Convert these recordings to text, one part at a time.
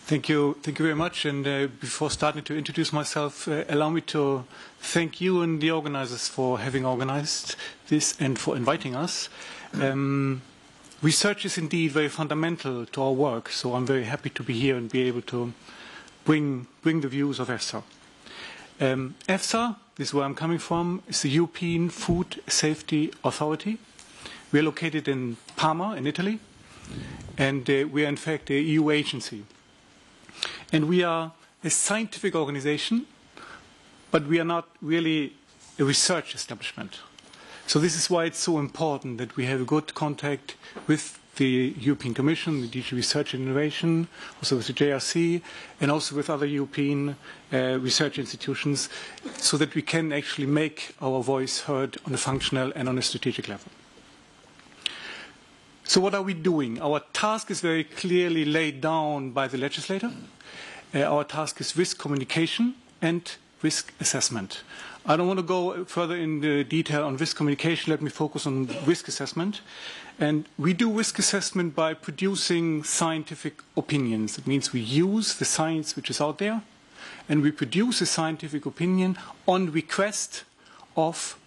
Thank you very much. And before starting to introduce myself, allow me to thank you and the organizers for having organized this and for inviting us. Research is indeed very fundamental to our work, so I'm very happy to be here and be able to bring the views of EFSA. EFSA, this is where I'm coming from, is the European Food Safety Authority. We are located in Parma, in Italy, and we are in fact a EU agency. And we are a scientific organization, but we are not really a research establishment. So this is why it's so important that we have a good contact with the European Commission, the DG Research and Innovation, also with the JRC, and also with other European research institutions, so that we can actually make our voice heard on a functional and on a strategic level. So what are we doing? Our task is very clearly laid down by the legislator. Our task is risk communication and risk assessment. I don't want to go further in the detail on risk communication. Let me focus on risk assessment. And we do risk assessment by producing scientific opinions. It means we use the science which is out there, and we produce a scientific opinion on request of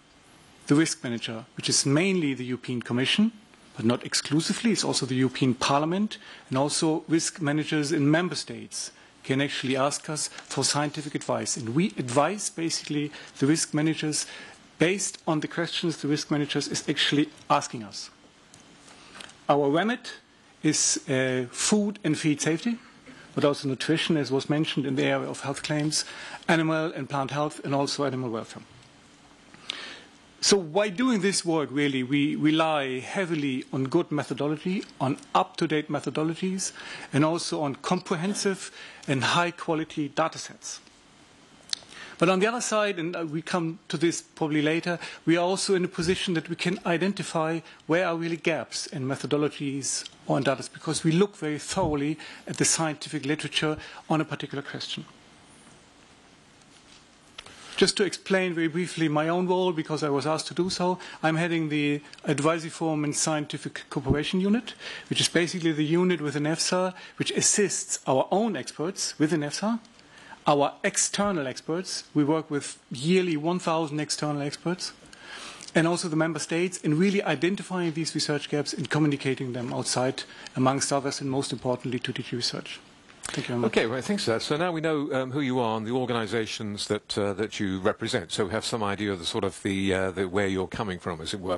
the risk manager, which is mainly the European Commission, but not exclusively. It's also the European Parliament, and also risk managers in member states can actually ask us for scientific advice. And we advise basically the risk managers based on the questions the risk managers is actually asking us. Our remit is food and feed safety, but also nutrition, as was mentioned in the area of health claims, animal and plant health, and also animal welfare. So by doing this work, really, we rely heavily on good methodology, on up-to-date methodologies, and also on comprehensive and high-quality data sets. But on the other side, and we come to this probably later, we are also in a position that we can identify where are really gaps in methodologies or in data, because we look very thoroughly at the scientific literature on a particular question. Just to explain very briefly my own role, because I was asked to do so, I'm heading the Advisory Forum and Scientific Cooperation Unit, which is basically the unit within EFSA which assists our own experts within EFSA, our external experts. We work with yearly 1,000 external experts, and also the member states, in really identifying these research gaps and communicating them outside, amongst others, and most importantly, to DG Research. Thank you very much. Okay, well, thanks for that. So now we know who you are and the organisations that you represent. So we have some idea of the sort of the where you're coming from, as it were.